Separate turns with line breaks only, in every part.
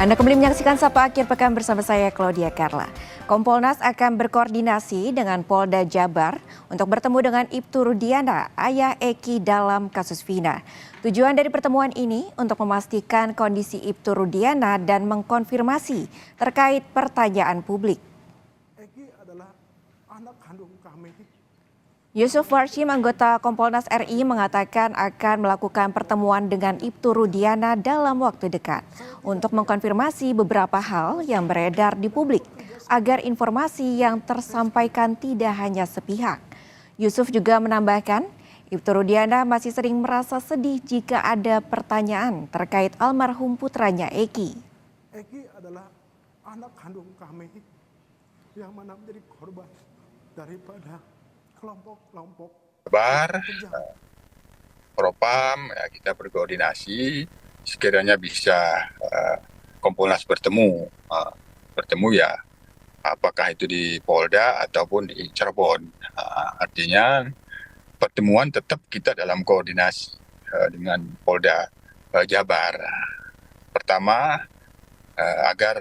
Anda kembali menyaksikan Sapa Akhir Pekan bersama saya Claudia Carla. Kompolnas akan berkoordinasi dengan Polda Jabar untuk bertemu dengan Ibtu Rudiana, ayah Eki dalam kasus Vina. Tujuan dari pertemuan ini untuk memastikan kondisi Ibtu Rudiana dan mengkonfirmasi terkait pertanyaan publik.
Eki adalah anak kandung kami.
Yusuf Warshim, anggota Kompolnas RI, mengatakan akan melakukan pertemuan dengan Ibtu Rudiana dalam waktu dekat untuk mengkonfirmasi beberapa hal yang beredar di publik agar informasi yang tersampaikan tidak hanya sepihak. Yusuf juga menambahkan, Ibtu Rudiana masih sering merasa sedih jika ada pertanyaan terkait almarhum putranya Eki.
Eki adalah anak kandung kami yang mana menjadi korban daripada kelompok-kelompok
Jabar, Propam, ya kita berkoordinasi sekiranya bisa Kompolnas bertemu ya apakah itu di Polda ataupun di Cirebon. Artinya pertemuan tetap kita dalam koordinasi dengan Polda Jabar. Pertama agar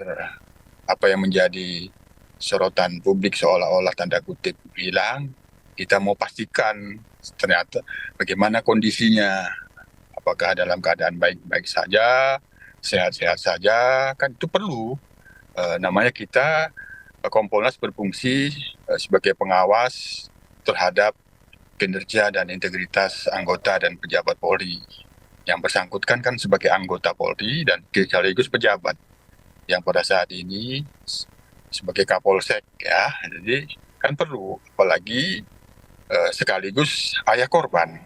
apa yang menjadi sorotan publik seolah-olah tanda kutip hilang, kita mau pastikan ternyata bagaimana kondisinya, apakah dalam keadaan baik-baik saja, sehat-sehat saja, kan itu perlu. Namanya kita Kompolnas berfungsi sebagai pengawas terhadap kinerja dan integritas anggota dan pejabat Polri. Yang bersangkutan kan sebagai anggota Polri dan sekaligus pejabat yang pada saat ini sebagai Kapolsek ya, jadi kan perlu, apalagi sekaligus ayah korban.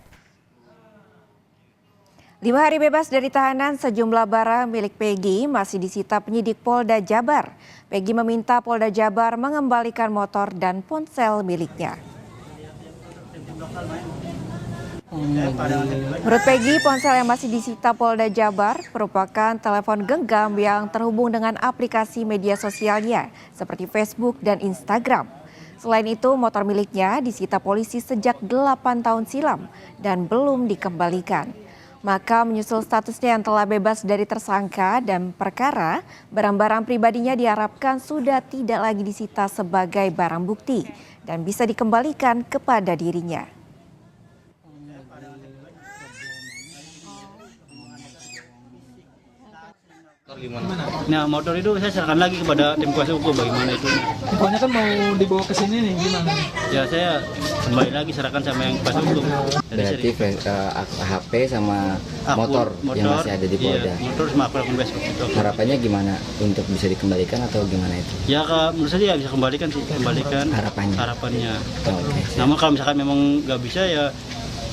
5 hari bebas dari tahanan, sejumlah barang milik Peggy masih disita penyidik Polda Jabar. Peggy meminta Polda Jabar mengembalikan motor dan ponsel miliknya. Menurut Peggy, ponsel yang masih disita Polda Jabar merupakan telepon genggam yang terhubung dengan aplikasi media sosialnya seperti Facebook dan Instagram. Selain itu, motor miliknya disita polisi sejak 8 tahun silam dan belum dikembalikan. Maka menyusul statusnya yang telah bebas dari tersangka dan perkara, barang-barang pribadinya diharapkan sudah tidak lagi disita sebagai barang bukti dan bisa dikembalikan kepada dirinya.
Nah, motor itu saya serahkan lagi kepada tim kuasa hukum, bagaimana itu.
Pokoknya kan mau dibawa ke sini nih, gimana?
Ya saya kembali lagi serahkan sama yang kuasa hukum.
Berarti HP sama motor yang masih ada di Polda.
Iya, motor sama akun Facebook itu.
Harapannya gimana untuk bisa dikembalikan atau gimana itu?
Ya menurut saya ya bisa kembalikan sih, kembalikan harapannya.
Oke.
Namun kalau misalkan memang nggak bisa ya,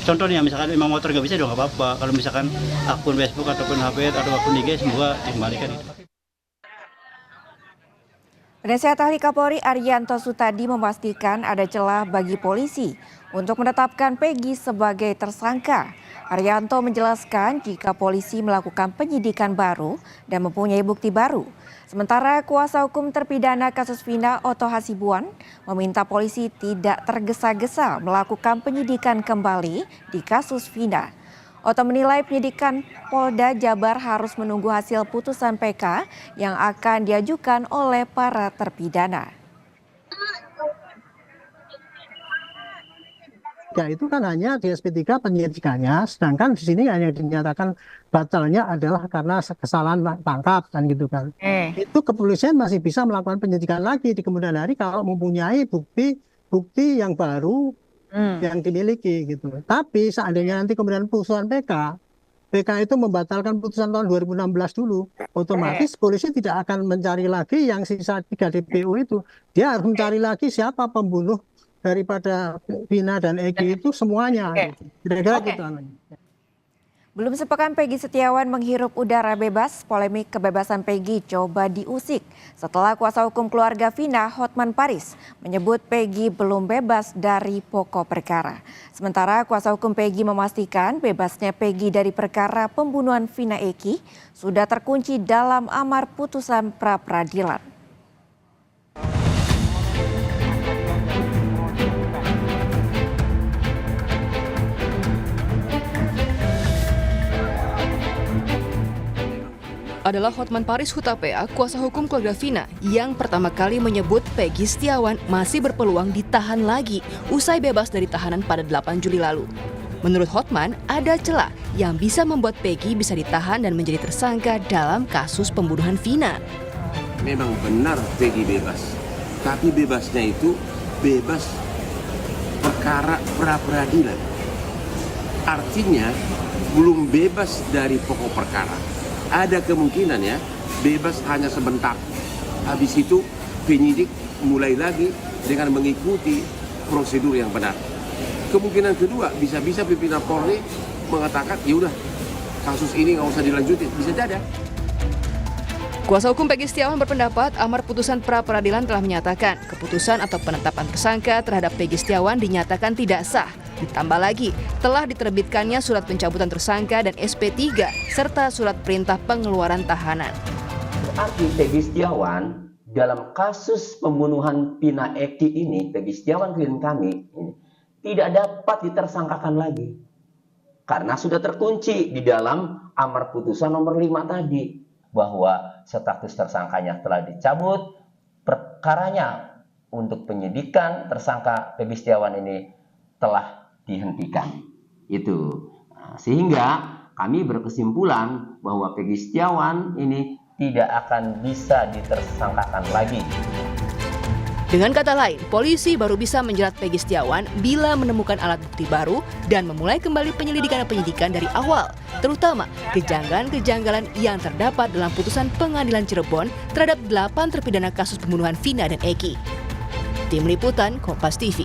contohnya misalkan memang motor nggak bisa, nggak apa-apa. Kalau misalkan akun Facebook ataupun HP atau akun IG semoga dikembalikan itu.
Penasihat Ahli Kapolri Arianto Sutadi memastikan ada celah bagi polisi untuk menetapkan Peggy sebagai tersangka. Arianto menjelaskan jika polisi melakukan penyidikan baru dan mempunyai bukti baru. Sementara kuasa hukum terpidana kasus Vina Oto Hasibuan meminta polisi tidak tergesa-gesa melakukan penyidikan kembali di kasus Vina. Oto menilai penyidikan Polda Jabar harus menunggu hasil putusan PK yang akan diajukan oleh para terpidana.
Ya itu kan hanya di SP3 penyidikannya, sedangkan di sini hanya dinyatakan batalnya adalah karena kesalahan tangkap kan gitu kan. Itu kepolisian masih bisa melakukan penyidikan lagi di kemudian hari kalau mempunyai bukti yang baru yang dimiliki gitu. Tapi seandainya nanti kemudian putusan PK itu membatalkan putusan tahun 2016 dulu, otomatis polisi tidak akan mencari lagi yang sisa 3 DPO itu. Dia harus mencari lagi siapa pembunuh daripada Vina dan Eki itu semuanya. Kira-kira gitu.
Belum sepekan Peggy Setiawan menghirup udara bebas, polemik kebebasan Peggy coba diusik setelah kuasa hukum keluarga Vina, Hotman Paris, menyebut Peggy belum bebas dari pokok perkara. Sementara kuasa hukum Peggy memastikan bebasnya Peggy dari perkara pembunuhan Vina Eki sudah terkunci dalam amar putusan pra-peradilan.
adalah Hotman Paris Hutapea, kuasa hukum keluarga Vina, yang pertama kali menyebut Peggy Setiawan masih berpeluang ditahan lagi usai bebas dari tahanan pada 8 Juli lalu. Menurut Hotman, ada celah yang bisa membuat Peggy bisa ditahan dan menjadi tersangka dalam kasus pembunuhan Vina.
Memang benar Peggy bebas, tapi bebasnya itu bebas perkara pra-peradilan. Artinya belum bebas dari pokok perkara. Ada kemungkinan ya bebas hanya sebentar. Habis itu penyidik mulai lagi dengan mengikuti prosedur yang benar. Kemungkinan kedua bisa-bisa pimpinan Polri mengatakan ya udah kasus ini nggak usah dilanjutin, bisa jadi.
Kuasa hukum Peggy Setiawan berpendapat amar putusan pra-peradilan telah menyatakan keputusan atau penetapan tersangka terhadap Peggy Setiawan dinyatakan tidak sah. Ditambah lagi, telah diterbitkannya surat pencabutan tersangka dan SP3 serta surat perintah pengeluaran tahanan.
Berarti Peggy Setiawan dalam kasus pembunuhan Vina Eki ini, Peggy Setiawan klien kami ini, tidak dapat ditersangkakan lagi. Karena sudah terkunci di dalam amar putusan nomor 5 tadi. Bahwa status tersangkanya telah dicabut, perkaranya untuk penyidikan tersangka Peggy Setiawan ini telah dihentikan. Itu. Nah, sehingga kami berkesimpulan bahwa Peggy Setiawan ini tidak akan bisa ditersangkakan lagi.
Dengan kata lain, polisi baru bisa menjerat Peggy Setiawan bila menemukan alat bukti baru dan memulai kembali penyelidikan dari awal, terutama kejanggalan-kejanggalan yang terdapat dalam putusan pengadilan Cirebon terhadap 8 terpidana kasus pembunuhan Vina dan Eki. Tim Liputan Kompas TV.